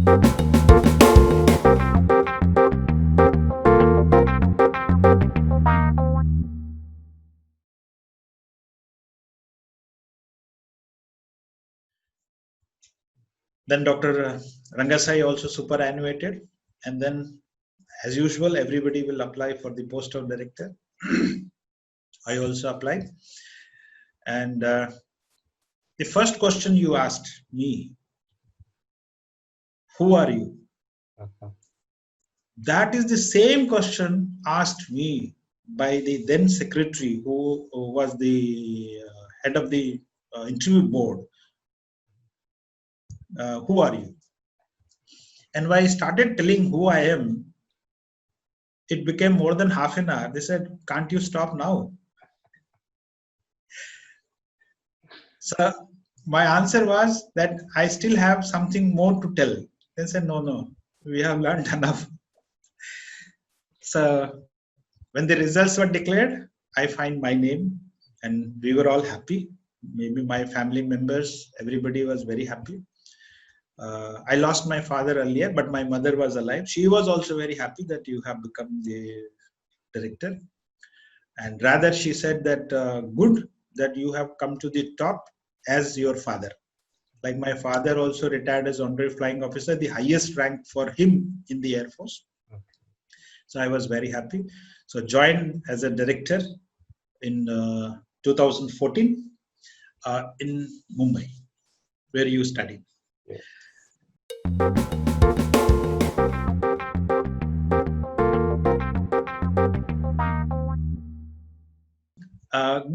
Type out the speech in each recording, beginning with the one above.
Then Dr. Rangasai also superannuated, and then, as usual, everybody will apply for the post of director. I also applied, and the first question you asked me, who are you? That is the same question asked me by the then secretary, who was the head of the interview board. Who are you? And when I started telling who I am, it became more than half an hour. They said, "Can't you stop now?" So my answer was that I still have something more to tell. They said, "No, no, we have learned enough." So when the results were declared, I find my name, and we were all happy. Maybe my family members, everybody was very happy. I lost my father earlier, but my mother was alive. She was also very happy that you have become the director. And rather, she said that good that you have come to the top as your father. Like my father also retired as honorary flying officer, the highest rank for him in the Air Force. So I was very happy. So joined as a director in 2014 in Mumbai, where you studied. Yeah.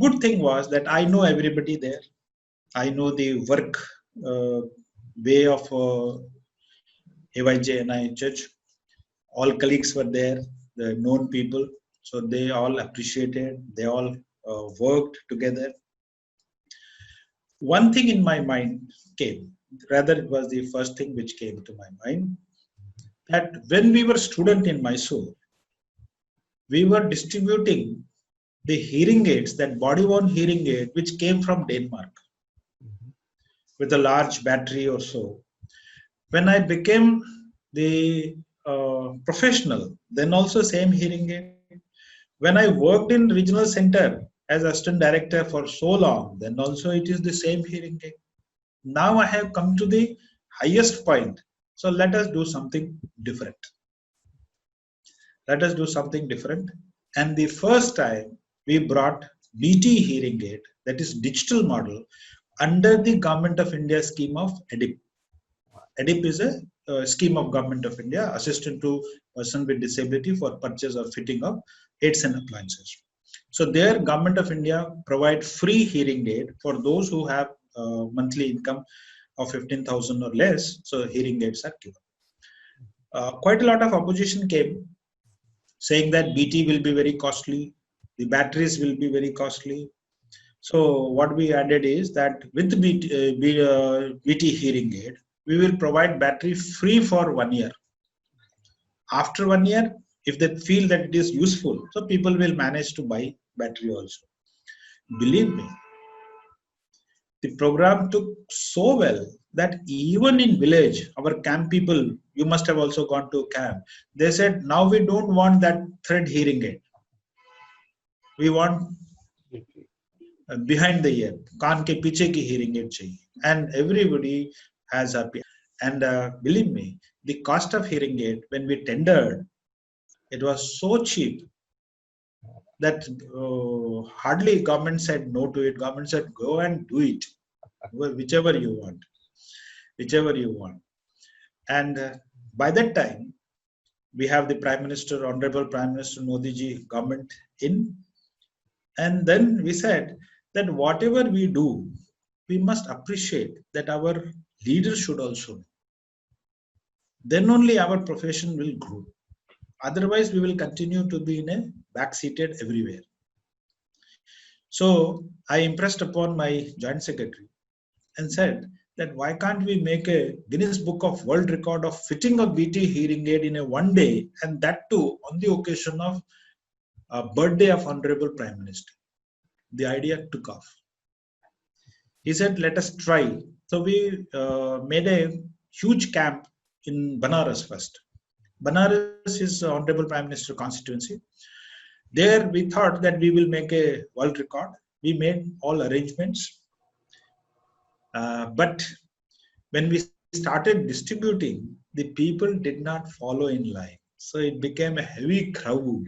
Good thing was that I know everybody there. I know the work way of AYJ and IHH. All colleagues were there, the known people. So they all appreciated, they all worked together. One thing in my mind came, rather it was the first thing which came to my mind, that when we were student in Mysore, we were distributing the hearing aids, that body-worn hearing aid, which came from Denmark with a large battery or so. When I became the professional, then also same hearing aid. When I worked in regional center as assistant director for so long, then also it is the same hearing aid. Now I have come to the highest point. So let us do something different. Let us do something different. And the first time we brought BT hearing aid, that is digital model, under the Government of India scheme of EDIP. EDIP is a scheme of Government of India, assistant to person with disability for purchase or fitting of aids and appliances. So there, Government of India provide free hearing aid for those who have monthly income of 15,000 or less. So hearing aids are given. Quite a lot of opposition came, saying that BT will be very costly, the batteries will be very costly. So what we added is that with BT hearing aid, we will provide battery free for 1 year. After 1 year, if they feel that it is useful, so people will manage to buy battery also. Believe me, the program took so well that even in village, our camp people, you must have also gone to camp, they said, now we don't want that thread hearing aid. We want behind the ear, kaan ke piche ki hearing aid chahiye. And everybody has happy. And believe me, the cost of hearing aid, when we tendered, it was so cheap that hardly government said no to it. Government said, go and do it, whichever you want, whichever you want. And by that time, we have the Prime Minister, Honorable Prime Minister Modi ji government in. And then we said that whatever we do, we must appreciate that our leaders should also know. Then only our profession will grow. Otherwise, we will continue to be in a back-seated everywhere. So I impressed upon my joint secretary and said that why can't we make a Guinness Book of World Record of fitting a BT hearing aid in a 1 day, and that too on the occasion of a birthday of Honorable Prime Minister. The idea took off. He said, let us try. So we made a huge camp in Banaras first. Banaras is Honorable Prime Minister constituency. There we thought that we will make a world record. We made all arrangements. But when we started distributing, the people did not follow in line. So it became a heavy crowd,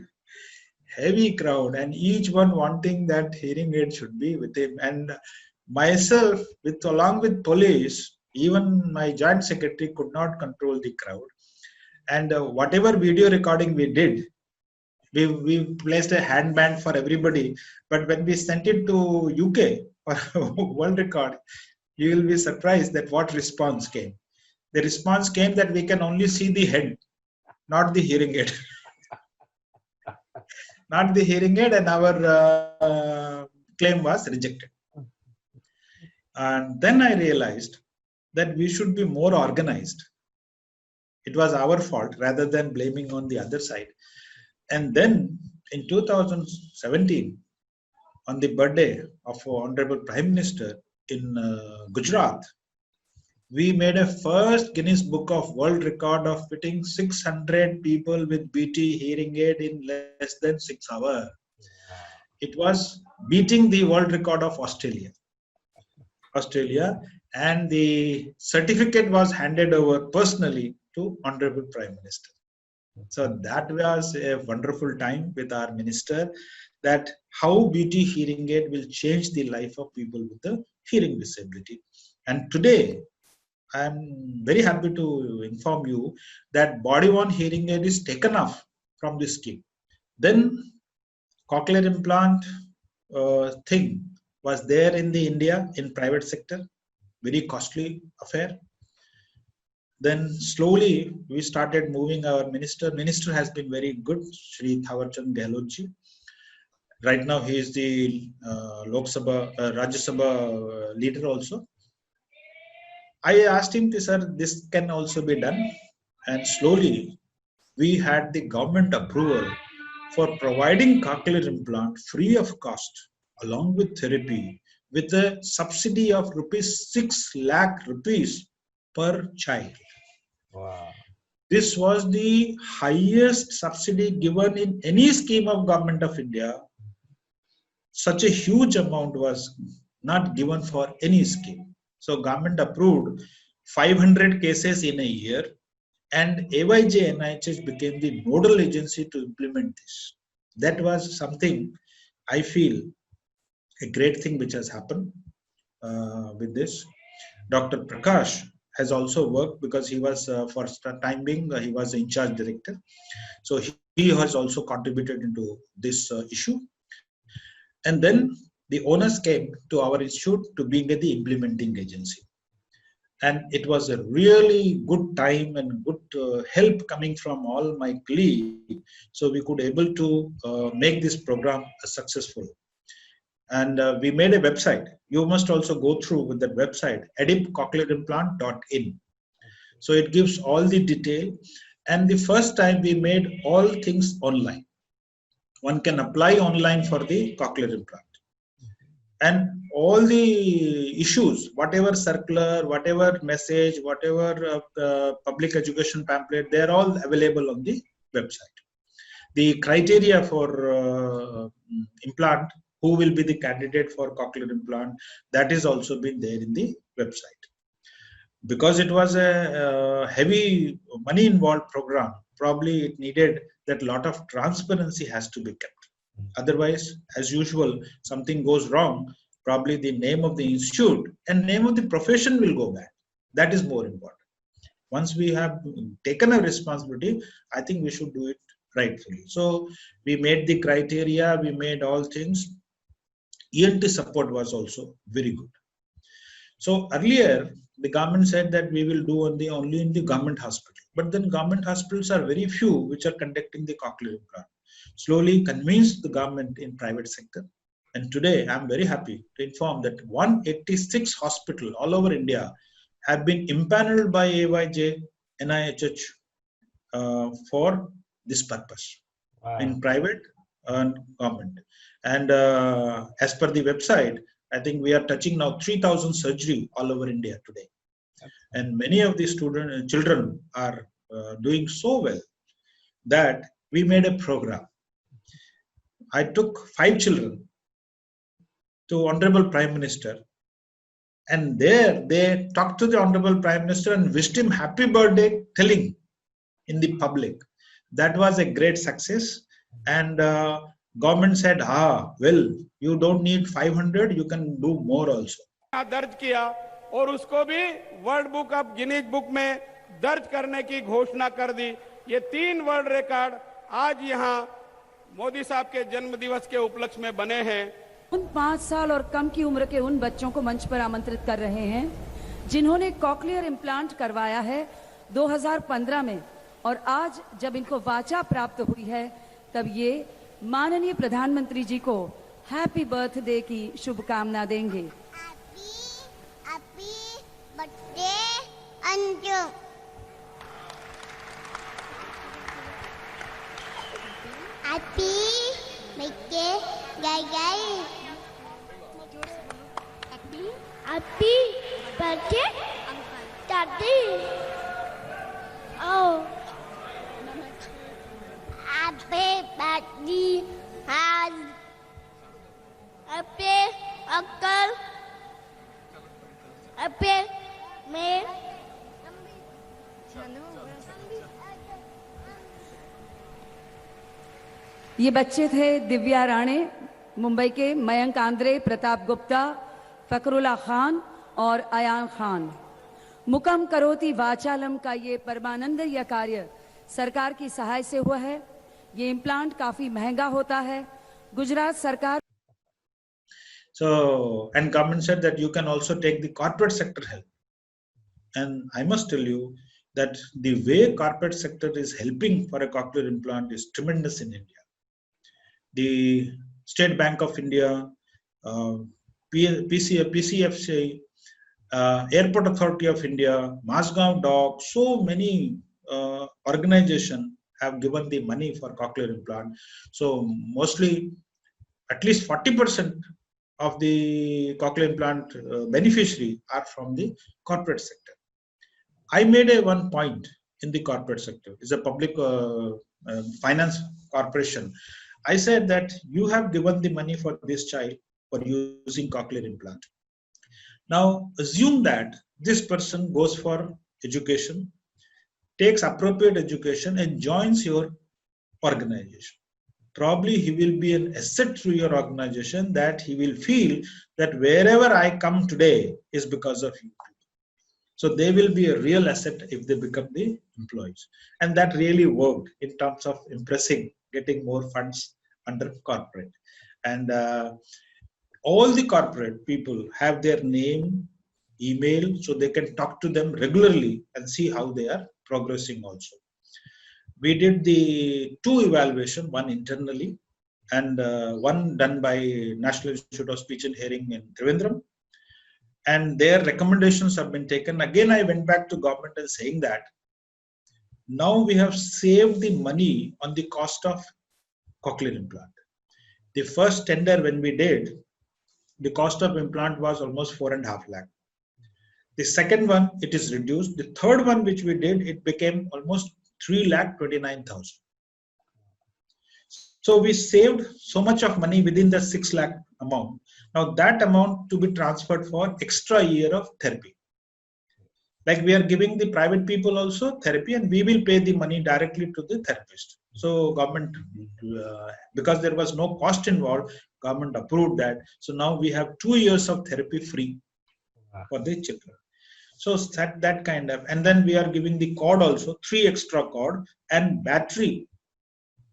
and each one wanting that hearing aid should be with him. And myself, along with police, even my joint secretary could not control the crowd. And whatever video recording we did, we placed a handband for everybody. But when we sent it to UK for world record, you will be surprised that what response came. The response came that we can only see the head, not the hearing aid. Not the hearing aid, and our claim was rejected. And then I realized that we should be more organized. It was our fault rather than blaming on the other side. And then in 2017, on the birthday of Honorable Prime Minister in Gujarat, we made a first Guinness Book of World Record of fitting 600 people with BT hearing aid in less than 6 hours. It was beating the world record of Australia. And the certificate was handed over personally to Honorable Prime Minister. So that was a wonderful time with our minister, that how BT hearing aid will change the life of people with the hearing disability. And today, I am very happy to inform you that body-worn hearing aid is taken off from this scheme. Then cochlear implant thing was there in the India in private sector, very costly affair. Then slowly we started moving our minister. Minister has been very good, Shri Thawarchand Gehlotji. Right now he is the Rajya Sabha leader also. I asked him, sir, this can also be done. And slowly we had the government approval for providing cochlear implant free of cost along with therapy with a subsidy of ₹6 lakh per child. Wow. This was the highest subsidy given in any scheme of Government of India. Such a huge amount was not given for any scheme. So government approved 500 cases in a year, and AYJ NIHH became the nodal agency to implement this. That was something I feel a great thing which has happened with this. Dr. Prakash has also worked because he was for time being he was the in charge director, so he has also contributed into this issue. And then the owners came to our institute to being the implementing agency, and it was a really good time and good help coming from all my colleagues, so we could able to make this program successful. And we made a website. You must also go through with that website, edipcochlearimplant.in. So it gives all the detail. And the first time we made all things online. One can apply online for the cochlear implant. And all the issues, whatever circular, whatever message, whatever public education pamphlet, they're all available on the website. The criteria for implant, who will be the candidate for cochlear implant, that is also been there in the website. Because it was a heavy money involved program, probably it needed that lot of transparency has to be kept. Otherwise, as usual, something goes wrong, probably the name of the institute and name of the profession will go bad. That is more important. Once we have taken a responsibility, I think we should do it rightfully. So we made the criteria, we made all things. ENT support was also very good. So earlier, the government said that we will do only in the government hospital. But then government hospitals are very few which are conducting the cochlear implant. Slowly convinced the government in private sector. And today, I'm very happy to inform that 186 hospitals all over India have been impaneled by AYJ, NIHH for this purpose. Wow. In private and government. And as per the website, I think we are touching now 3,000 surgery all over India today. And many of the children are doing so well that we made a program. I took 5 children to Honorable Prime Minister, and there they talked to the Honorable Prime Minister and wished him happy birthday, telling in the public. That was a great success, and government said, well, you don't need 500, you can do more also. दर्ज किया और उसको भी world book of Guinness book में दर्ज करने की घोषणा कर दी। ये 3 वर्ल्ड रिकॉर्ड आज यहाँ मोदी साहब के जन्म दिवस के उपलक्ष्य में बने हैं। उन 5 साल और कम की उम्र के उन बच्चों को मंच पर आमंत्रित कर रहे हैं जिन्होंने कॉक्लियर इम्प्लांट करवाया है 2015 में, और आज जब इनको वाचा प्राप्त हुई है तब ये माननीय प्रधानमंत्री जी को हैप्पी बर्थडे की शुभकामना देंगे। Happy birthday Anju. Happy birthday guy. Happy birthday दादी। Oh, happy birthday, happy uncle, happy me. ये बच्चे थे दिव्या राणे, मुंबई के मयंक आंद्रे, प्रताप गुप्ता, फकरुल्ला खान और अयान खान। मुकम करोति वाचालम का ये परमानंद यह कार्य सरकार की सहाय से हुआ है। ये इम्प्लांट काफी महंगा होता है। गुजरात सरकार and government said that you can also take the corporate sector help, and I must tell you that the way corporate sector is helping for a cochlear implant is tremendous in India. The State Bank of India, PCFC, Airport Authority of India, Mazgaon Dock, so many organizations have given the money for cochlear implant. So mostly at least 40% of the cochlear implant beneficiary are from the corporate sector. I made one point in the corporate sector. It's a public finance corporation. I said that you have given the money for this child for using cochlear implant. Now assume that this person goes for education, takes appropriate education and joins your organization. Probably he will be an asset to your organization, that he will feel that wherever I come today is because of you. So they will be a real asset if they become the employees. And that really worked in terms of impressing, getting more funds under corporate. And all the corporate people have their name, email, so they can talk to them regularly and see how they are progressing also. We did the 2 evaluation, one internally and one done by National Institute of Speech and Hearing in Trivandrum. And their recommendations have been taken. Again, I went back to government and saying that now we have saved the money on the cost of cochlear implant. The first tender when we did, the cost of implant was almost 4.5 lakh. The second one, it is reduced. The third one which we did, it became almost 3,29,000. So we saved so much of money within the 6 lakh amount. Now that amount to be transferred for extra year of therapy. Like we are giving the private people also therapy, and we will pay the money directly to the therapist. So government, because there was no cost involved, government approved that. So now we have 2 years of therapy free for the children. So that kind of, and then we are giving the cord also, 3 extra cord and battery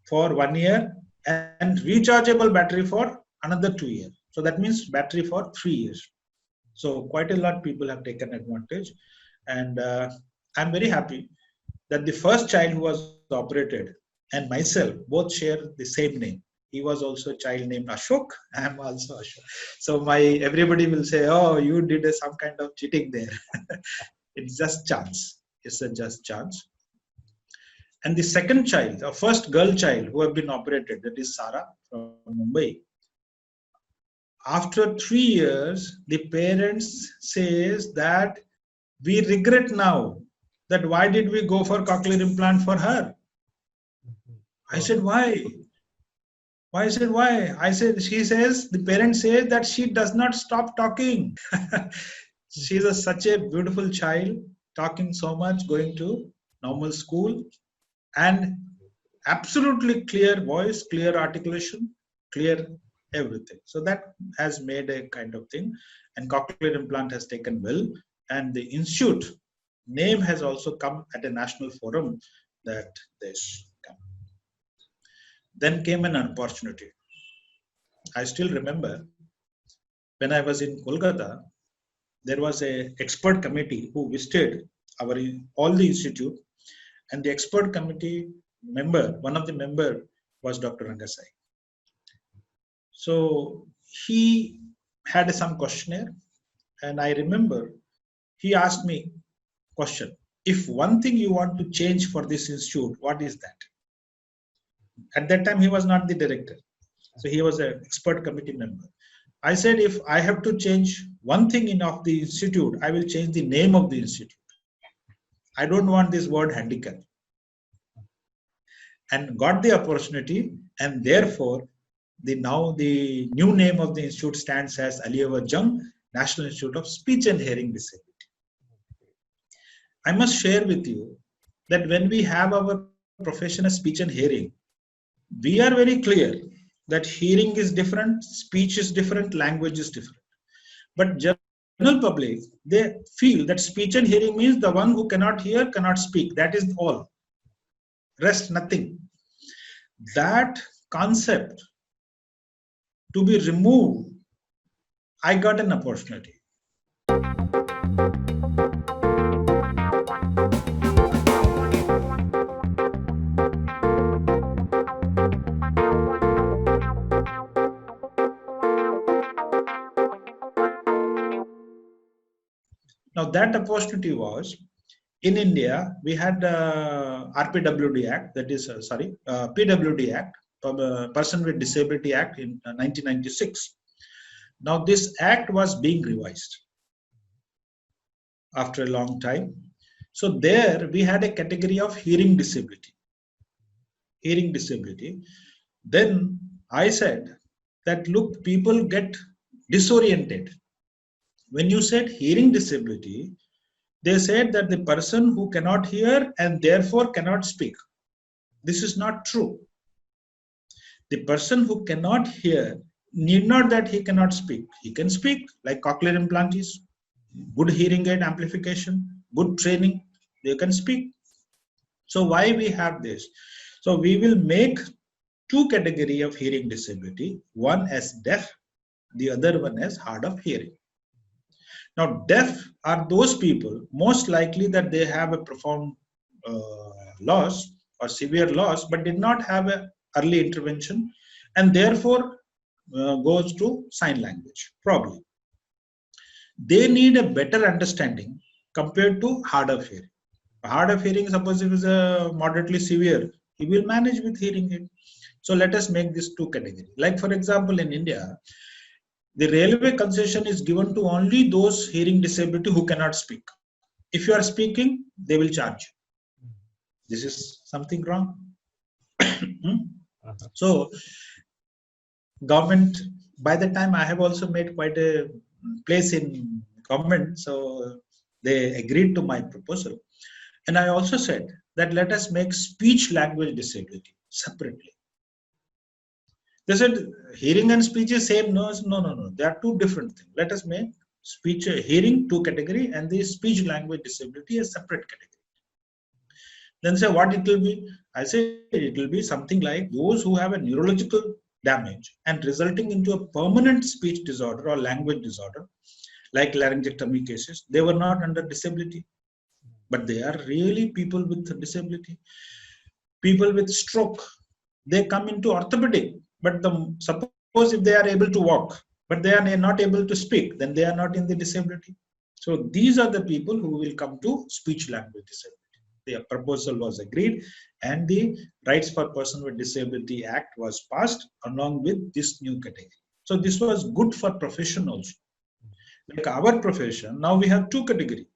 for 1 year and rechargeable battery for another 2 years. So that means battery for 3 years. So quite a lot people have taken advantage, and I'm very happy that the first child who was operated and myself both share the same name. He was also a child named Ashok. I am also Ashok. So everybody will say, "Oh, you did some kind of cheating there." It's just chance. It's a just chance. And the second child, the first girl child who have been operated, that is Sarah from Mumbai. After 3 years, the parents says that We regret now that why did we go for cochlear implant for her? I said, why? I said, why? I said, she says, the parent says that she does not stop talking. She's such a beautiful child, talking so much, going to normal school, and absolutely clear voice, clear articulation, clear everything. So that has made a kind of thing, and cochlear implant has taken well, and the institute name has also come at a national forum that this come. Then came an opportunity. I still remember when I was in Kolkata, there was a expert committee who visited all the institute, and the expert committee member, one of the member was Dr. Rangasai. So he had some questionnaire, and I remember he asked me question, if one thing you want to change for this institute, what is that? At that time, he was not the director. So he was an expert committee member. I said, if I have to change one thing in of the institute, I will change the name of the institute. I don't want this word handicap. And got the opportunity, and therefore, now the new name of the institute stands as Aliyevar Jung National Institute of Speech and Hearing Disability. I must share with you that when we have our profession of speech and hearing, we are very clear that hearing is different, speech is different, language is different. But general public, they feel that speech and hearing means the one who cannot hear, cannot speak. That is all. Rest, nothing. That concept to be removed, I got an opportunity. Now that opportunity was, in India, we had RPWD Act, that is, PWD Act, Person with Disability Act in 1996. Now this act was being revised after a long time. So there we had a category of hearing disability. Hearing disability. Then I said that, look, people get disoriented. When you said hearing disability, they said that the person who cannot hear and therefore cannot speak. This is not true. The person who cannot hear need not that he cannot speak. He can speak, like cochlear implant is. Good hearing aid amplification, good training, they can speak. So why we have this? So we will make two categories of hearing disability, one as deaf, the other one as hard of hearing. Now, deaf are those people most likely that they have a profound loss or severe loss, but did not have an early intervention, and therefore goes to sign language, probably. They need a better understanding compared to hard of hearing. Hard of hearing, suppose if it is moderately severe, he will manage with hearing aid. So let us make this two categories. Like for example, in India, the railway concession is given to only those hearing disability who cannot speak. If you are speaking, they will charge. This is something wrong. So, government, by the time I have also made quite a place in government, so they agreed to my proposal. And I also said that let us make speech language disability separately. They said hearing and speech is same. No. They are two different things. Let us make speech, hearing two category, and the speech language disability a separate category. Then say what it will be. I say it will be something like those who have a neurological damage and resulting into a permanent speech disorder or language disorder, like laryngectomy cases. They were not under disability, but they are really people with disability. People with stroke, they come into orthopedic. But suppose if they are able to walk, but they are not able to speak, then they are not in the disability. So these are the people who will come to speech language disability. The proposal was agreed, and the Rights for Person with Disability Act was passed along with this new category. So this was good for profession also. Like our profession, now we have two categories.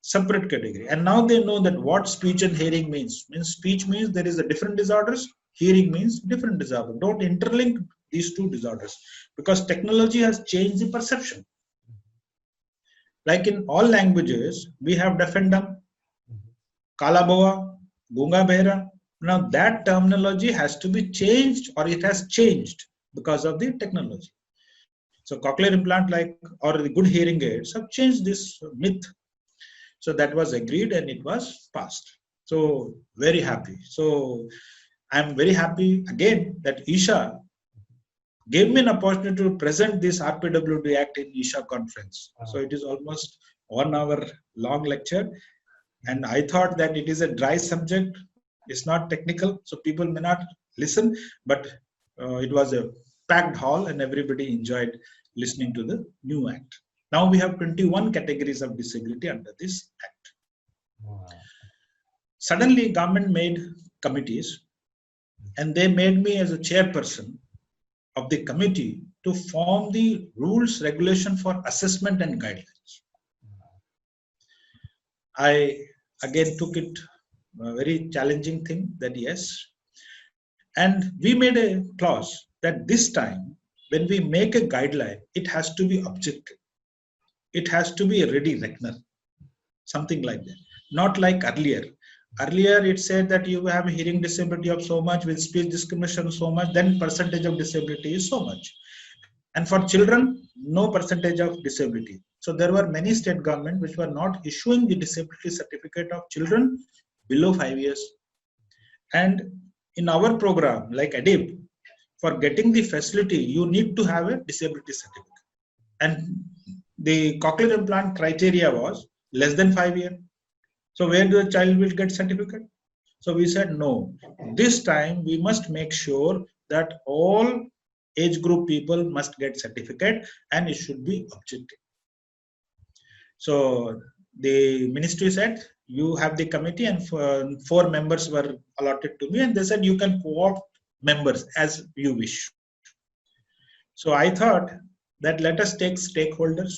separate category. And now they know that what speech and hearing means. Speech means there is a different disorders, hearing means different disorder. Don't interlink these two disorders, because technology has changed the perception. Like in all languages, we have deaf and dumb, Kala Boa, Gunga Behra. Now that terminology has to be changed, or it has changed because of the technology. So cochlear implant, like, or the good hearing aids, have changed this myth. So that was agreed and it was passed. So very happy. So I'm very happy again that Isha gave me an opportunity to present this RPWD Act in Isha conference. So it is almost 1 hour long lecture. And I thought that it is a dry subject. It's not technical, so people may not listen, but it was a packed hall and everybody enjoyed listening to the new act. Now we have 21 categories of disability under this act. Wow. Suddenly government made committees, and they made me as a chairperson of the committee to form the rules regulation for assessment and guidelines. I again took it a very challenging thing, that yes, and we made a clause that this time when we make a guideline, it has to be objective. It has to be a ready reckoner, something like that. Not like earlier. Earlier it said that you have a hearing disability of so much, with speech discrimination so much, then percentage of disability is so much. And for children, no percentage of disability. So there were many state governments which were not issuing the disability certificate of children below 5 years. And in our program, like ADIP, for getting the facility, you need to have a disability certificate. And the cochlear implant criteria was less than 5 years. So where the child will get certificate? So we said, no, this time we must make sure that all age group people must get certificate, and it should be objective. So the ministry said, you have the committee, and 4 members were allotted to me, and they said you can co-opt members as you wish. So I thought that let us take stakeholders.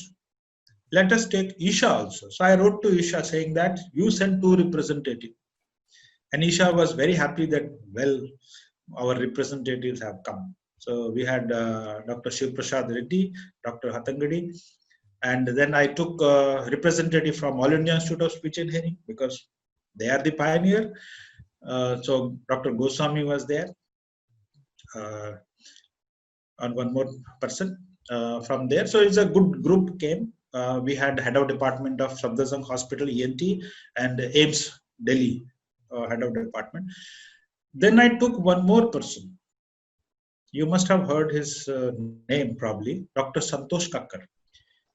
Let us take Isha also. So I wrote to Isha saying that you send 2 representatives. And Isha was very happy that, well, our representatives have come. So we had Dr. Shiv Prasad Reddy, Dr. Hatangadi, and then I took a representative from All India Institute of Speech and Hearing, because they are the pioneer. So Dr. Goswami was there, and one more person from there. So it's a good group came. We had head of department of Safdarjung Hospital, ENT, and AIIMS Delhi, head of department. Then I took one more person. You must have heard his name probably, Dr. Santosh Kakkar.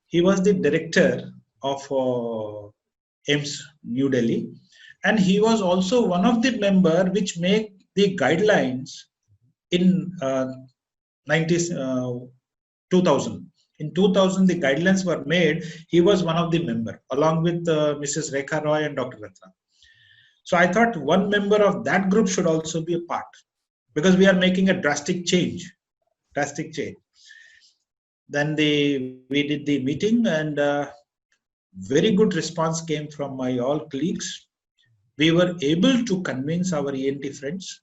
He was the director of AIIMS New Delhi, and he was also one of the member which make the guidelines in 2000. In 2000, the guidelines were made. He was one of the member, along with Mrs. Rekha Roy and Dr. Ratna. So I thought one member of that group should also be a part, because we are making a drastic change. Then we did the meeting, and very good response came from my all colleagues. We were able to convince our ENT friends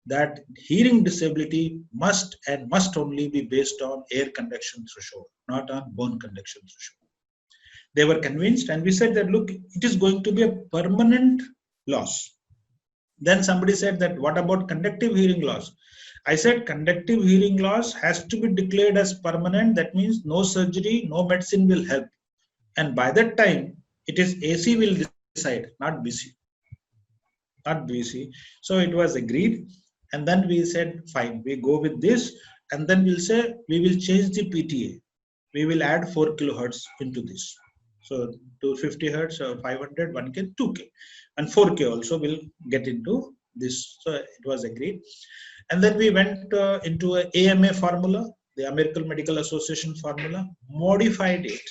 that hearing disability must only be based on air conduction threshold, not on bone conduction threshold. They were convinced, and we said that, look, it is going to be a permanent loss. Then somebody said that, what about conductive hearing loss? I said conductive hearing loss has to be declared as permanent. That means no surgery, no medicine will help. And by that time, it is AC will decide, not BC. So it was agreed. And then we said, fine, we go with this. And then we'll say, we will change the PTA. We will add 4 kilohertz into this. So 250 hertz, 500, 1K, 2K. And 4K also will get into this. So it was agreed. And then we went into an AMA formula, the American Medical Association formula, modified it,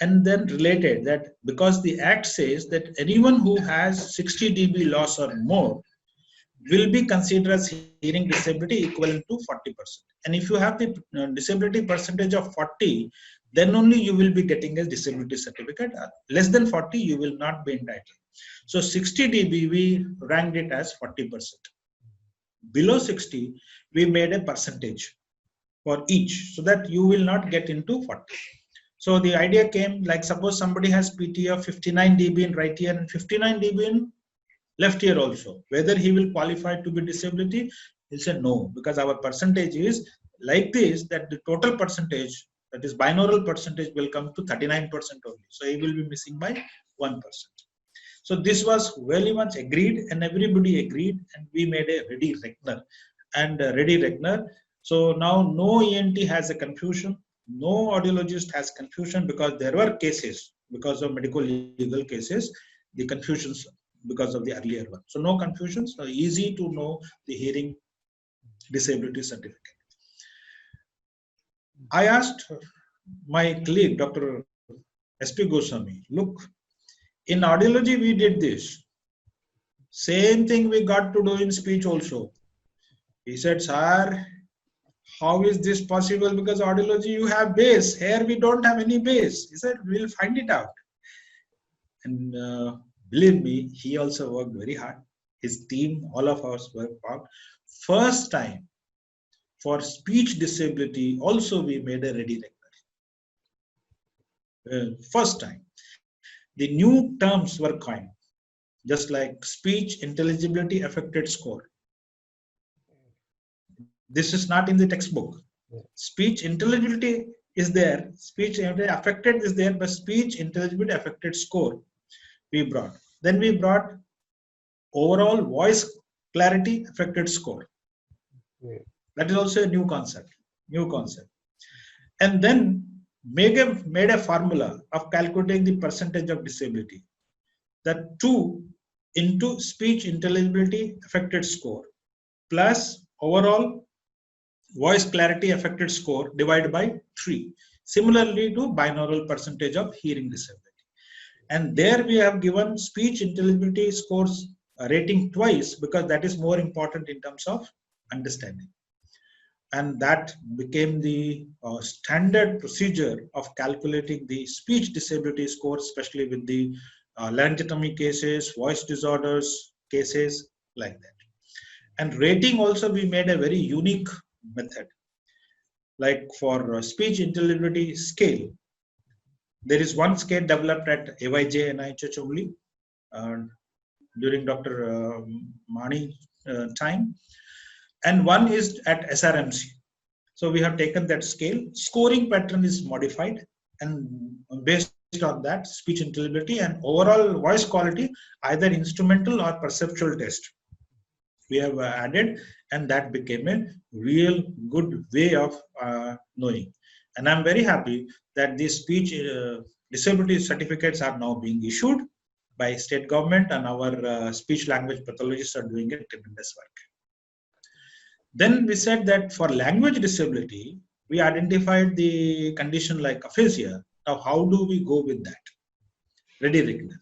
and then related that, because the Act says that anyone who has 60 dB loss or more will be considered as hearing disability equivalent to 40%. And if you have the disability percentage of 40, then only you will be getting a disability certificate. Less than 40, you will not be entitled. So 60 dB, we ranked it as 40%. Below 60, we made a percentage for each, so that you will not get into 40. So the idea came, like suppose somebody has PT of 59 dB in right ear and 59 dB in left ear also. Whether he will qualify to be disability, he'll say no, because our percentage is like this, that the total percentage, that is binaural percentage, will come to 39% only. So he will be missing by 1%. So this was very much agreed, and everybody agreed, and we made a ready reckoner. And ready reckoner. So now no ENT has a confusion, no audiologist has confusion, because there were cases, because of medical legal cases, the confusions because of the earlier one. So no confusion, so easy to know the hearing disability certificate. I asked my colleague, Dr. S.P. Goswami, look, in audiology we did this. Same thing we got to do in speech also. He said, sir, how is this possible? Because audiology you have bass. Here we don't have any bass. He said, we'll find it out. And believe me, he also worked very hard. His team, all of us worked hard. First time for speech disability, also we made a ready reckoner. First time. The new terms were coined, just like speech intelligibility affected score. This is not in the textbook. Speech intelligibility is there, speech affected is there, but speech intelligibility affected score we brought. Then we brought overall voice clarity affected score. That is also a new concept. And then made a formula of calculating the percentage of disability. That 2 into speech intelligibility affected score plus overall voice clarity affected score divided by 3. Similarly to binaural percentage of hearing disability. And there we have given speech intelligibility scores rating twice, because that is more important in terms of understanding. And that became the standard procedure of calculating the speech disability score, especially with the laryngotomy cases, voice disorders cases, like that. And rating also, we made a very unique method. Like for speech intelligibility scale, there is one scale developed at AYJ and NIHH only during Dr. Mani time, and one is at SRMC. So we have taken that scale. Scoring pattern is modified, and based on that, speech intelligibility and overall voice quality, either instrumental or perceptual test, we have added, and that became a real good way of knowing. And I'm very happy that these speech disability certificates are now being issued by state government, and our speech language pathologists are doing a tremendous work. Then we said that for language disability, we identified the condition like aphasia. Now, how do we go with that? Ready reckoner.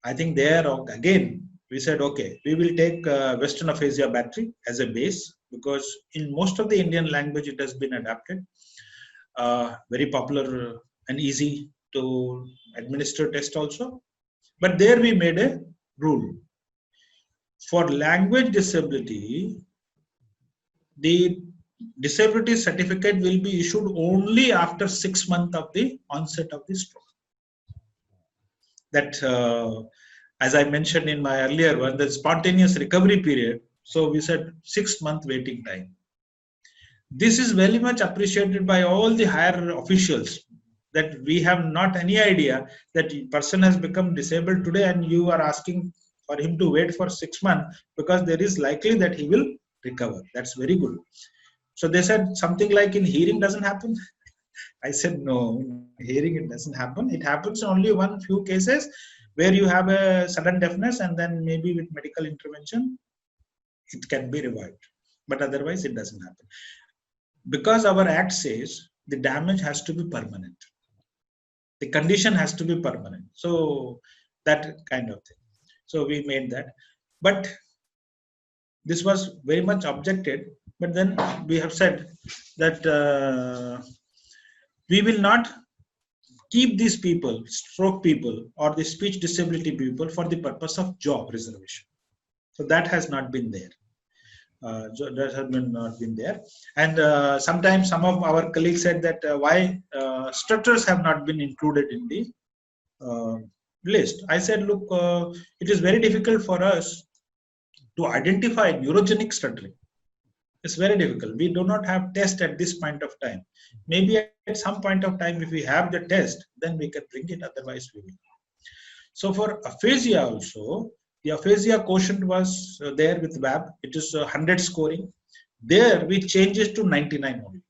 I think there again, we said, okay, we will take Western aphasia battery as a base, because in most of the Indian language, it has been adapted. Very popular and easy to administer test also. But there we made a rule. For language disability, the disability certificate will be issued only after 6 months of the onset of the stroke. That, as I mentioned in my earlier one, the spontaneous recovery period. So we said 6 month waiting time. This is very much appreciated by all the higher officials, that we have not any idea that the person has become disabled today and you are asking for him to wait for 6 months, because there is likely that he will recover. That's very good. So they said something like, in hearing doesn't happen. I said, no, hearing it doesn't happen. It happens only one few cases where you have a sudden deafness, and then maybe with medical intervention, it can be revived. But otherwise it doesn't happen. Because our act says the damage has to be permanent. The condition has to be permanent. So that kind of thing. So we made that. But this was very much objected. But then we have said that we will not keep these people, stroke people or the speech disability people, for the purpose of job reservation. So that has not been there. Not been there. And sometimes some of our colleagues said that why structures have not been included in the list. I said, look, it is very difficult for us to identify neurogenic stuttering. It's very difficult. We do not have test at this point of time. Maybe at some point of time, if we have the test, then we can bring it. Otherwise, we will. So for aphasia also, the aphasia quotient was there with WAB. It is 100 scoring. There we changed it to 99 only.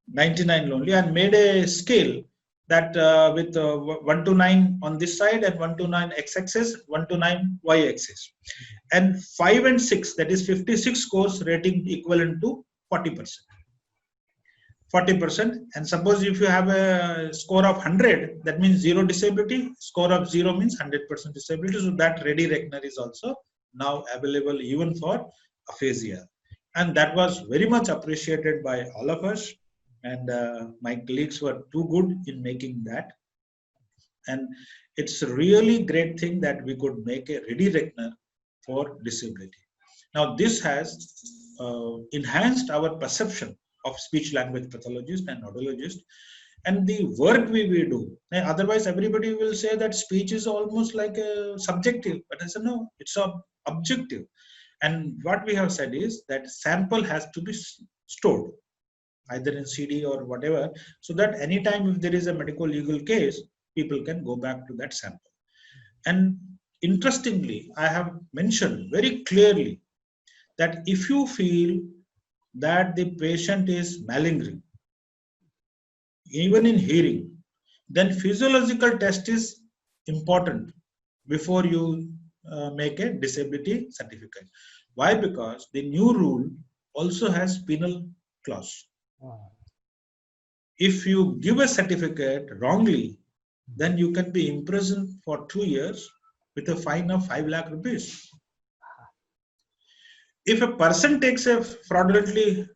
99 only, and made a scale that with 1 to 9 on this side and 1 to 9 x-axis, 1 to 9 y-axis. And 5 and 6, that is 56 scores rating equivalent to 40%. 40%. And suppose if you have a score of 100, that means 0 disability. Score of 0 means 100% disability. So that ready reckoner is also now available even for aphasia. And that was very much appreciated by all of us. And my colleagues were too good in making that. And it's a really great thing that we could make a ready reckoner for disability. Now this has enhanced our perception of speech language pathologist and audiologist, and the work we will do. Otherwise, everybody will say that speech is almost like a subjective, but I said no, it's objective. And what we have said is that sample has to be stored, either in CD or whatever, so that anytime if there is a medical legal case, people can go back to that sample. And interestingly, I have mentioned very clearly that if you feel that the patient is malingering, even in hearing, then physiological test is important before you make a disability certificate. Why? Because the new rule also has penal clause. If you give a certificate wrongly, then you can be imprisoned for 2 years with a fine of 5 lakh rupees. If a person takes a fraudulently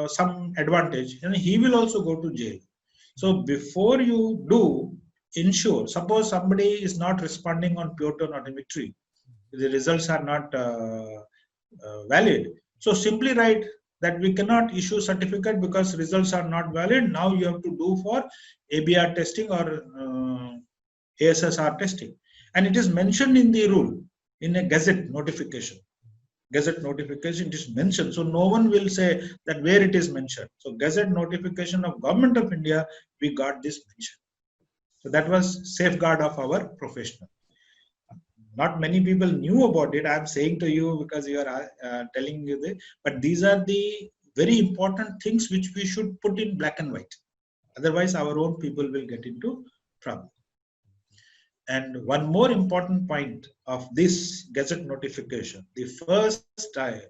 some advantage, he will also go to jail. So before you do, ensure, suppose somebody is not responding on pure tone audiometry, the results are not valid. So simply write that we cannot issue certificate because results are not valid. Now you have to do for ABR testing or ASSR testing. And it is mentioned in the rule, in a gazette notification. Gazette notification, it is mentioned. So no one will say that where it is mentioned. So Gazette notification of Government of India, we got this mention. So that was safeguard of our professional. Not many people knew about it. I am saying to you because you are telling you this, but these are the very important things which we should put in black and white. Otherwise, our own people will get into trouble. And one more important point of this Gazette notification, the first time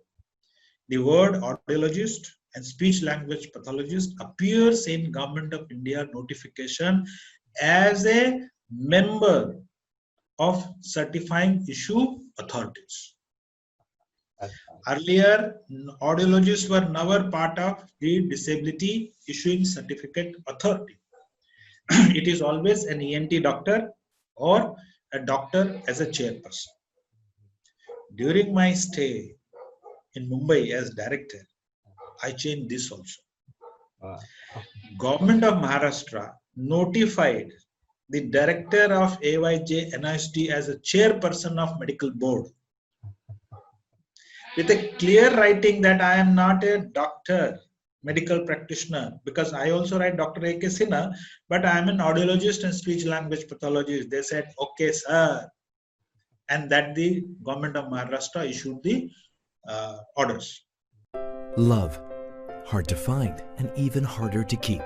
the word audiologist and speech language pathologist appears in Government of India notification as a member of certifying issue authorities. Earlier, audiologists were never part of the disability issuing certificate authority. It is always an ENT doctor or a doctor as a chairperson. During my stay in Mumbai as director, I changed this also. Government of Maharashtra notified the director of AYJ NIST as a chairperson of medical board with a clear writing that I am not a doctor, medical practitioner, because I also write Dr. A.K. Sinha, but I am an audiologist and speech language pathologist. They said, okay, sir. And that the Government of Maharashtra issued the orders. Love, hard to find and even harder to keep.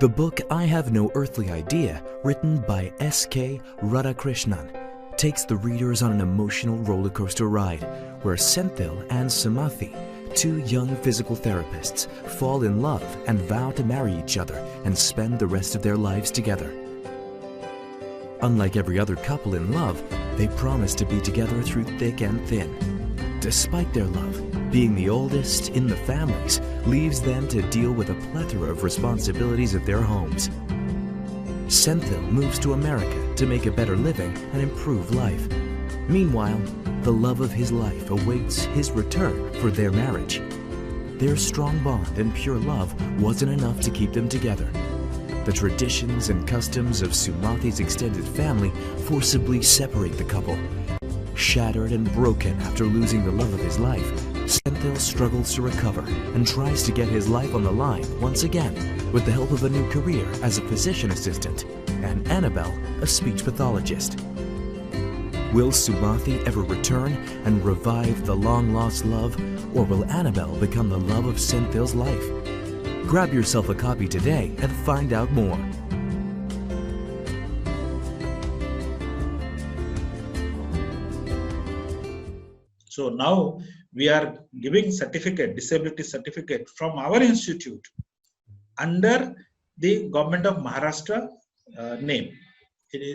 The book I Have No Earthly Idea, written by S.K. Radhakrishnan, takes the readers on an emotional roller coaster ride where Senthil and Samathi, two young physical therapists, fall in love and vow to marry each other and spend the rest of their lives together. Unlike every other couple in love, they promise to be together through thick and thin. Despite their love, Being the oldest in the families leaves them to deal with a plethora of responsibilities at their homes. Senthil moves to America to make a better living and improve life. Meanwhile, the love of his life awaits his return for their marriage. Their strong bond and pure love wasn't enough to keep them together. The traditions and customs of Sumathi's extended family forcibly separate the couple. Shattered and broken after losing the love of his life, Senthil struggles to recover and tries to get his life on the line once again with the help of a new career as a physician assistant and Annabelle, a speech pathologist. Will Sumathi ever return and revive the long-lost love, or will Annabelle become the love of Senthil's life? Grab yourself a copy today and find out more. So now we are giving certificate, disability certificate from our institute under the government of Maharashtra name,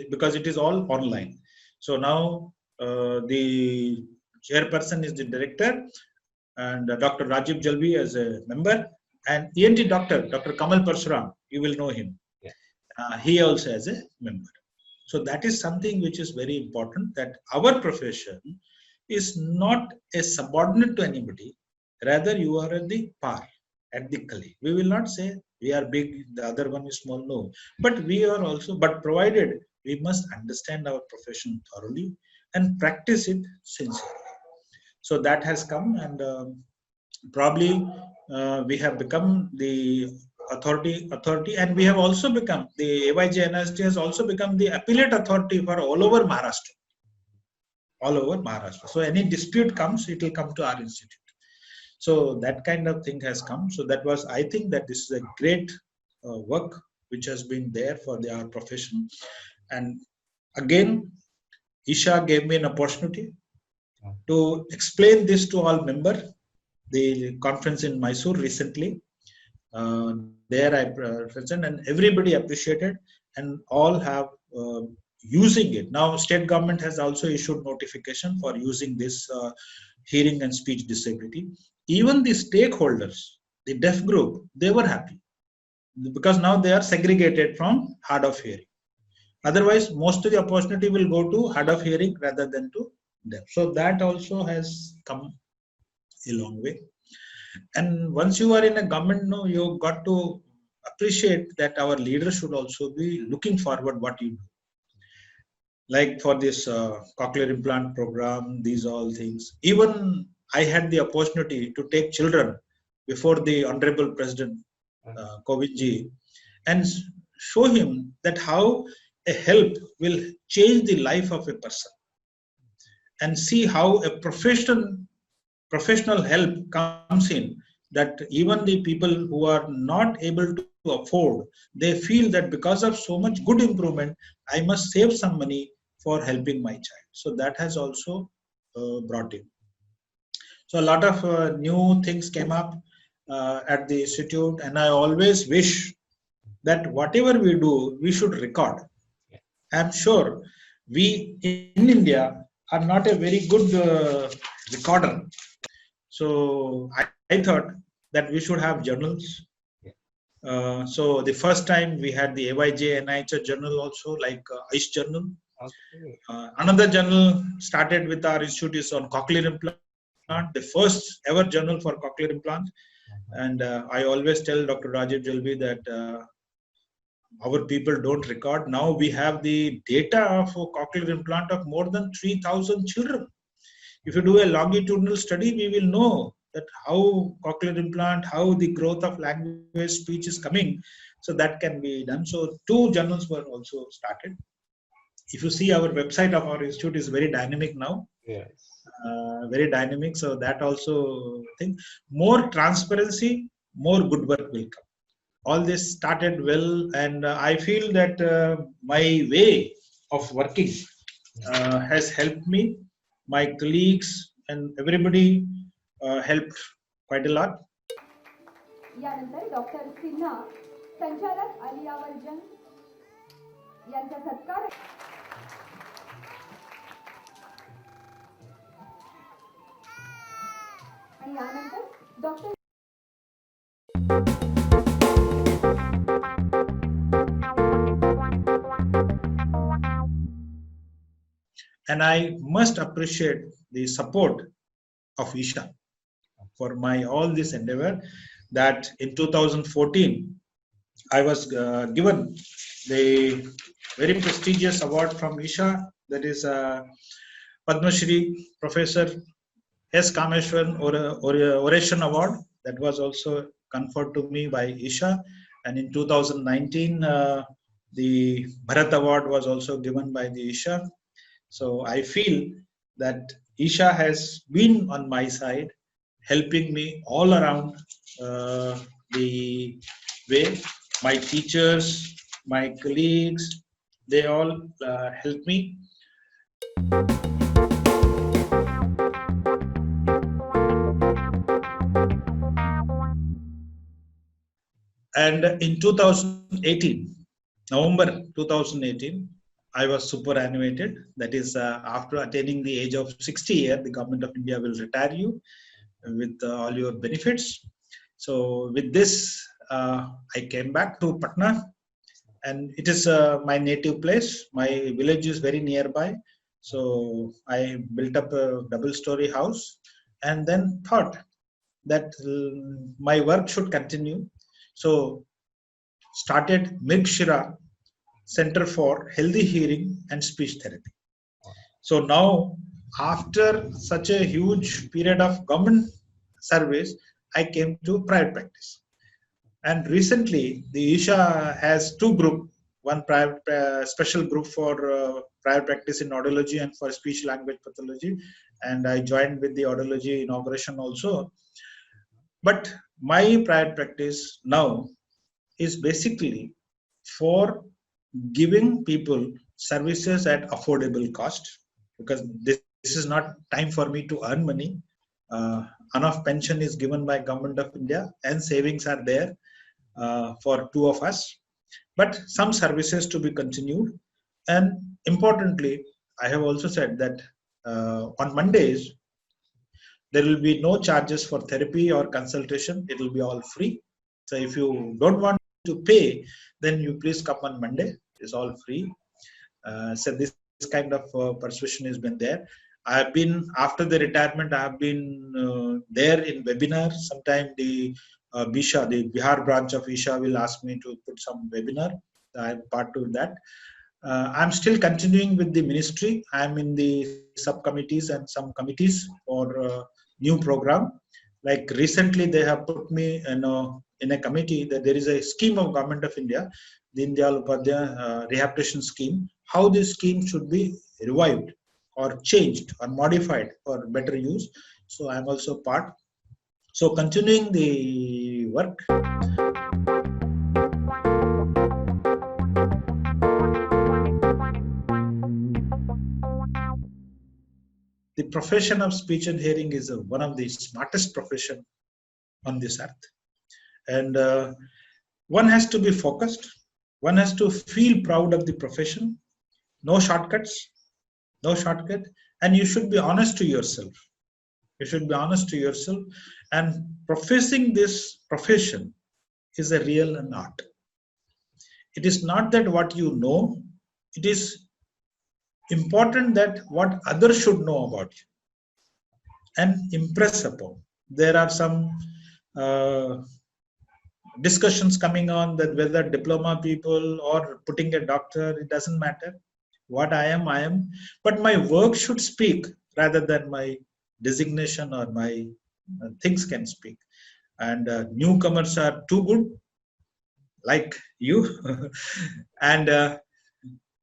because it is all online. So now the chairperson is the director, and Dr. Rajiv Jalvi as a member, and ENT doctor, Dr. Kamal Parsuram, you will know him. He also as a member. So that is something which is very important, that our profession is not a subordinate to anybody. Rather, you are at the par, at the colleague. We will not say we are big, the other one is small. No, but we are also, but provided we must understand our profession thoroughly and practice it sincerely. So that has come, and probably we have become the authority, and we have also become, the AYJ NIST has also become the appellate authority for all over Maharashtra. So any dispute comes, it will come to our institute. So that kind of thing has come. So that was, I think that this is a great work which has been there for our profession. And again, Isha gave me an opportunity to explain this to all members. The conference in Mysore recently, there I present, and everybody appreciated, and all have using it. Now state government has also issued notification for using this hearing and speech disability. Even the stakeholders, the deaf group, they were happy, because now they are segregated from hard of hearing. Otherwise, most of the opportunity will go to hard of hearing rather than to deaf. So that also has come a long way. And once you are in a government, no, you got to appreciate that our leaders should also be looking forward what you do. Like for this cochlear implant program, these all things. Even I had the opportunity to take children before the Honorable President Kovindji and show him that how a help will change the life of a person, and see how a professional help comes in, that even the people who are not able to afford, they feel that because of so much good improvement, I must save some money for helping my child. So that has also brought in. So a lot of new things came up at the institute, and I always wish that whatever we do, we should record. I'm sure we in India are not a very good recorder. So I thought that we should have journals. So the first time we had the AYJ NIH journal also, like ICE journal. Another journal started with our institute is on cochlear implant, the first ever journal for cochlear implant. And I always tell Dr. Rajiv Jalvi that our people don't record. Now we have the data of a cochlear implant of more than 3,000 children. If you do a longitudinal study, we will know that how cochlear implant, how the growth of language, speech is coming. So that can be done. So 2 journals were also started. If you see our website of our institute is very dynamic now. Yes. Very dynamic. So that also thing. More transparency, more good work will come. All this started well, and I feel that my way of working has helped me. My colleagues and everybody helped quite a lot. यानंतर doctor Sinha संचालक आलियावर्जन यांचा सत्कार आणि यानंतर doctor And I must appreciate the support of Isha for my all this endeavor. That in 2014, I was given the very prestigious award from Isha, that is Padma Shri Professor S. Kameshwaran Oration Award. That was also conferred to me by Isha. And in 2019, the Bharat Award was also given by the Isha. So I feel that Isha has been on my side, helping me all around the way. My teachers, my colleagues, they all help me. And in 2018, November 2018, I was superannuated. That is, after attaining the age of 60 years, the government of India will retire you with all your benefits. So with this, I came back to Patna, and it is my native place. My village is very nearby. So I built up a double-story house and then thought that my work should continue. So started Mirgshira Center for Healthy Hearing and Speech Therapy. So now, after such a huge period of government service, I came to private practice. And recently, the Isha has two groups, one private special group for private practice in audiology and for speech language pathology. And I joined with the audiology inauguration also. But my private practice now is basically for giving people services at affordable cost, because this is not time for me to earn money. Enough pension is given by Government of India and savings are there for two of us, but some services to be continued. And importantly, I have also said that on Mondays there will be no charges for therapy or consultation. It will be all free. So if you don't want to pay, then you please come on Monday. It's all free. So this kind of persuasion has been there. I have been, after the retirement, I have been there in webinar. Sometime the BISHA, the Bihar branch of Isha, will ask me to put some webinar. I am part of that. I'm still continuing with the ministry. I'm in the subcommittees and some committees for new program. Like recently, they have put me in a committee that there is a scheme of Government of India, the Deen Dayal Upadhyaya rehabilitation scheme. How this scheme should be revived or changed or modified for better use. So I'm also part. So continuing the work. The profession of speech and hearing is one of the smartest profession on this earth. And one has to be focused. One has to feel proud of the profession. No shortcuts, no shortcut. And you should be honest to yourself. You should be honest to yourself. And professing this profession is a real an art. It is not that what you know, it is important that what others should know about you and impress upon. There are some discussions coming on that whether diploma people or putting a doctor, it doesn't matter. What I am, but my work should speak rather than my designation or my things can speak. And newcomers are too good, like you, and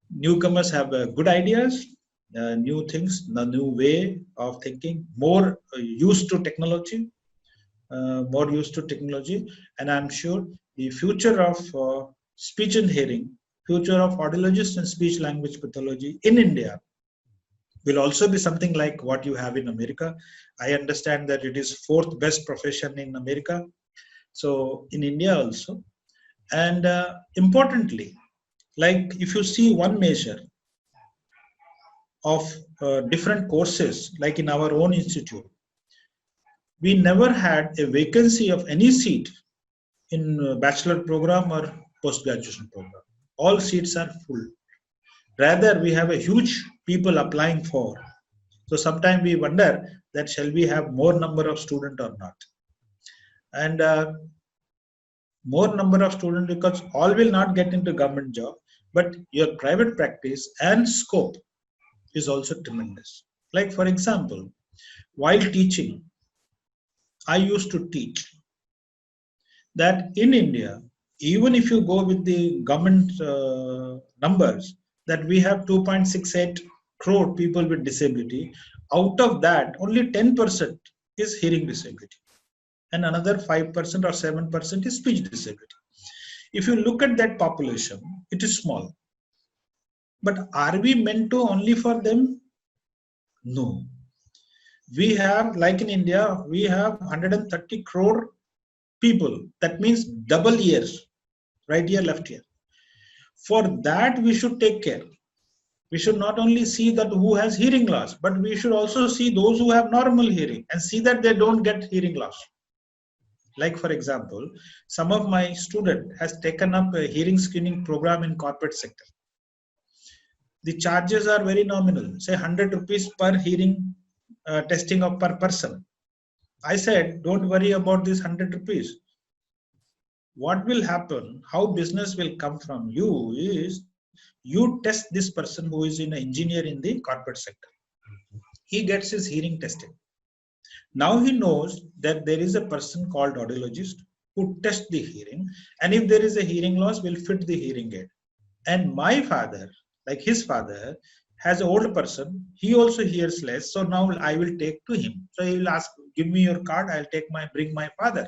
newcomers have good ideas, new things, a new way of thinking, more used to technology, and I'm sure the future of speech and hearing, future of audiologists and speech language pathology in India will also be something like what you have in America. I understand that it is 4th best profession in America. So in India also. And importantly, like if you see one measure of different courses, like in our own institute, we never had a vacancy of any seat in bachelor program or post-graduation program. All seats are full. Rather, we have a huge people applying for. So sometimes we wonder that shall we have more number of students or not? And more number of students, because all will not get into government job, but your private practice and scope is also tremendous. Like for example, while teaching, I used to teach that in India, even if you go with the government numbers, that we have 2.68 crore people with disability, out of that only 10% is hearing disability and another 5% or 7% is speech disability. If you look at that population, it is small. But are we meant to only for them? No. We have, like in India, we have 130 crore people. That means double ears, right ear, left ear. For that, we should take care. We should not only see that who has hearing loss, but we should also see those who have normal hearing and see that they don't get hearing loss. Like for example, some of my student has taken up a hearing screening program in corporate sector. The charges are very nominal, say 100 rupees per hearing testing of per person. I said, don't worry about this 100 rupees. What will happen, how business will come from you is, you test this person who is an engineer in the corporate sector. He gets his hearing tested. Now he knows that there is a person called audiologist who tests the hearing, and if there is a hearing loss, will fit the hearing aid. And my father, like his father, has an old person, he also hears less, so now I will take to him. So he will ask, give me your card, I'll bring my father.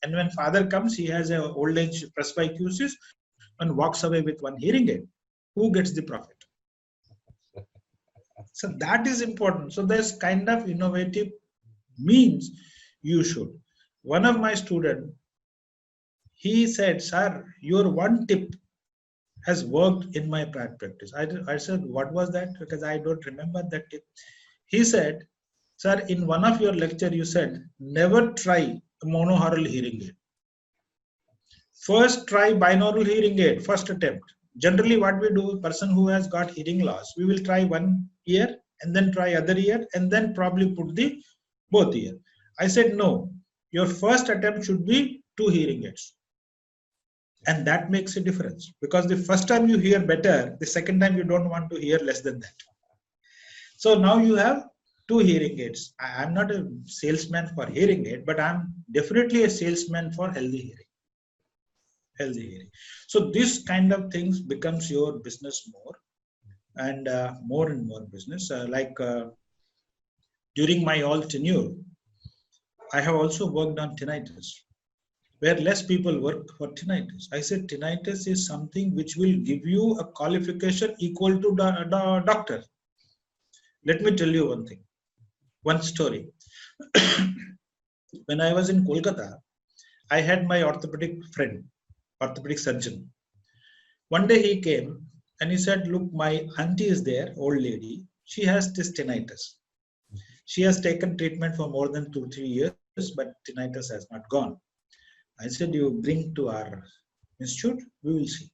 And when father comes, he has an old age presbycusis and walks away with one hearing aid. Who gets the profit? So that is important. So there's kind of innovative means you should. One of my students, he said, sir, your one tip has worked in my practice. I said, what was that? Because I don't remember that tip. He said, sir, in one of your lecture, you said, never try a monoaural hearing aid. First try binaural hearing aid, first attempt. Generally what we do, person who has got hearing loss, we will try one ear and then try other ear and then probably put the both ear. I said, no, your first attempt should be 2 hearing aids. And that makes a difference, because the first time you hear better, the second time you don't want to hear less than that. So now you have 2 hearing aids. I'm not a salesman for hearing aid, but I'm definitely a salesman for healthy hearing. Healthy hearing. So this kind of things becomes your business more and more business. During my all tenure, I have also worked on tinnitus, where less people work for tinnitus. I said tinnitus is something which will give you a qualification equal to doctor. Let me tell you one thing, one story. When I was in Kolkata, I had my orthopedic friend, orthopedic surgeon. One day he came and he said, look, my auntie is there, old lady. She has this tinnitus. She has taken treatment for more than 2-3 years, but tinnitus has not gone. I said, you bring to our institute, we will see.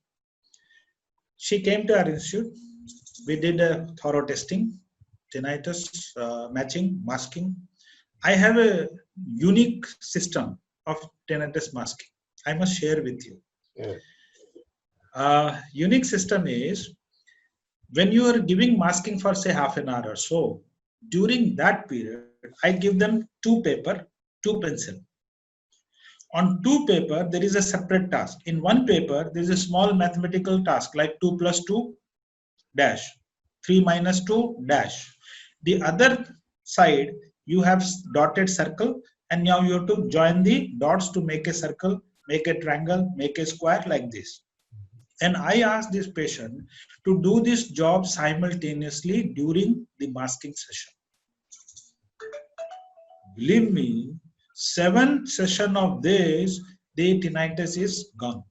She came to our institute. We did a thorough testing, tinnitus, matching, masking. I have a unique system of tinnitus masking. I must share with you. Yeah. Unique system is, when you are giving masking for say half an hour or so, during that period, I give them 2 paper, 2 pencil. On 2 paper, there is a separate task. In 1 paper, there is a small mathematical task like 2 plus 2 dash, 3 minus 2 dash. The other side, you have dotted circle, and now you have to join the dots to make a circle, make a triangle, make a square like this. And I asked this patient to do this job simultaneously during the masking session. Believe me, 7 sessions of this, the tinnitus is gone.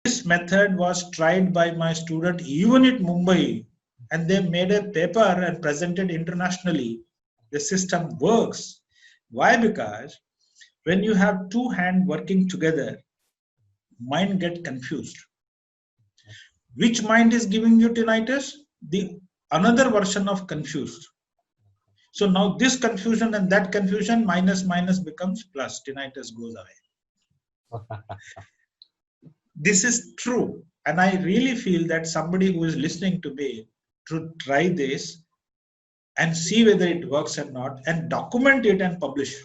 This method was tried by my student even at Mumbai, and they made a paper and presented internationally. The system works. Why? Because when you have two hands working together, mind get confused. Which mind is giving you tinnitus? The another version of confused. So now this confusion and that confusion, minus minus becomes plus, tinnitus goes away. This is true. And I really feel that somebody who is listening to me to try this and see whether it works or not, and document it and publish.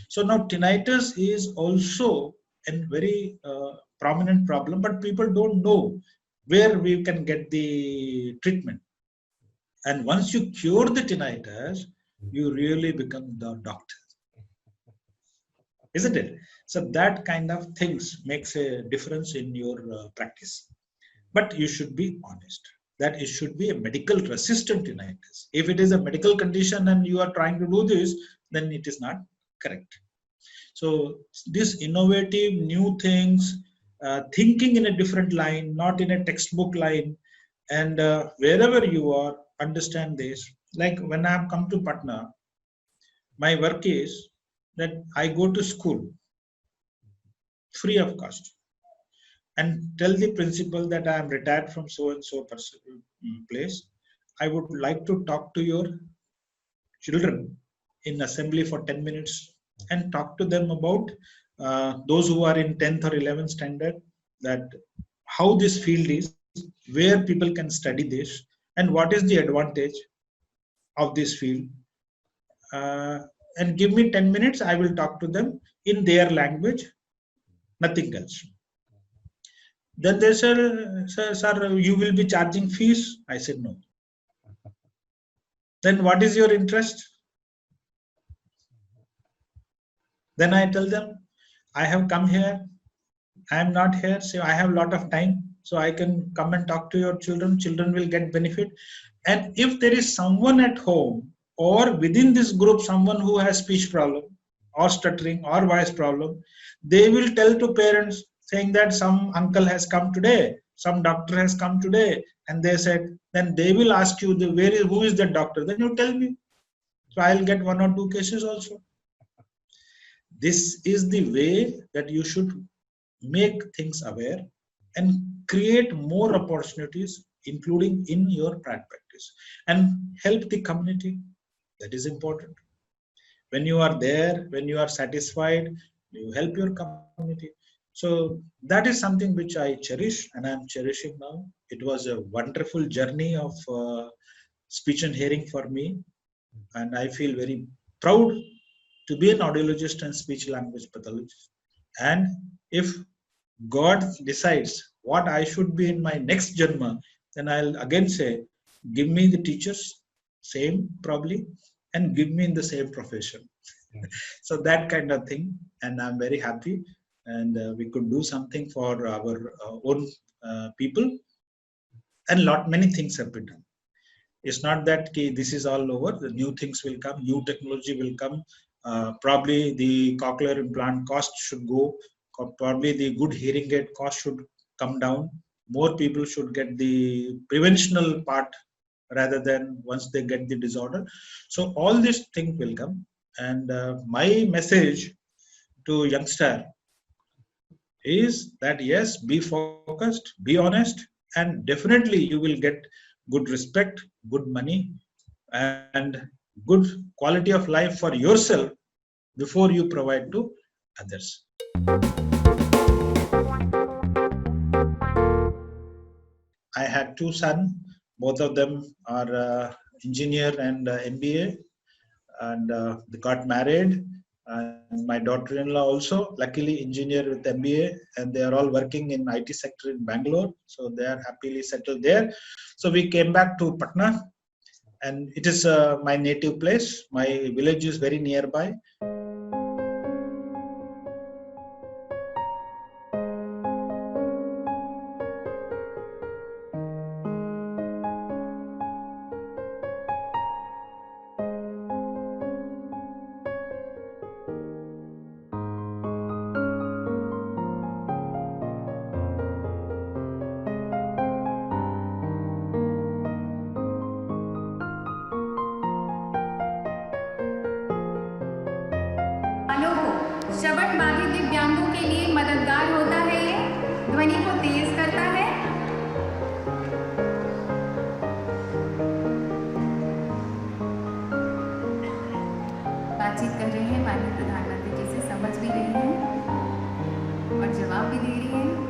So now tinnitus is also a very prominent problem, but people don't know where we can get the treatment. And once you cure the tinnitus, you really become the doctor, isn't it? So that kind of things makes a difference in your practice. But you should be honest that it should be a medical resistant tinnitus. If it is a medical condition and you are trying to do this, then it is not correct. So this innovative new things, thinking in a different line, not in a textbook line, and wherever you are, understand this. Like when I have come to Patna, my work is that I go to school free of cost and tell the principal that I am retired from so and so place. I would like to talk to your children in assembly for 10 minutes and talk to them about those who are in 10th or 11th standard, that how this field is, where people can study this, and what is the advantage of this field. And give me 10 minutes, I will talk to them in their language, nothing else. Then they said, sir, you will be charging fees? I said, no. Then what is your interest? Then I tell them, I have come here, I am not here, so I have a lot of time, so I can come and talk to your children. Children will get benefit. And if there is someone at home or within this group, someone who has speech problem or stuttering or voice problem, they will tell to parents saying that some uncle has come today, some doctor has come today, and they said, then they will ask you, who is the doctor? Then you tell me. So I'll get 1 or 2 cases also. This is the way that you should make things aware and create more opportunities, including in your practice, and help the community. That is important. When you are there, when you are satisfied, you help your community. So that is something which I cherish and I am cherishing now. It was a wonderful journey of speech and hearing for me, and I feel very proud to be an audiologist and speech language pathologist. And if God decides what I should be in my next janma, then I'll again say, give me the teachers, same probably, and give me in the same profession. So that kind of thing, and I'm very happy. And we could do something for our own people, and many things have been done. It's not that this is all over. The new things will come, new technology will come. Probably the cochlear implant cost should go. Probably the good hearing aid cost should come down. More people should get the preventional part rather than once they get the disorder. So all these things will come. And my message to youngster is that yes, be focused, be honest, and definitely you will get good respect, good money, and good quality of life for yourself before you provide to others. I had 2 sons, both of them are engineer and MBA, and they got married. And my daughter-in-law also, luckily engineer with MBA, and they are all working in IT sector in Bangalore. So they are happily settled there. So we came back to Patna, and it is my native place. My village is very nearby. श्रवण बाधित दिव्यांगों के लिए मददगार होता है। ये ध्वनि को तेज करता है। बातचीत कर रहे हैं माननीय प्रधानमंत्री जी से, समझ भी रही हैं और जवाब भी दे रही हैं।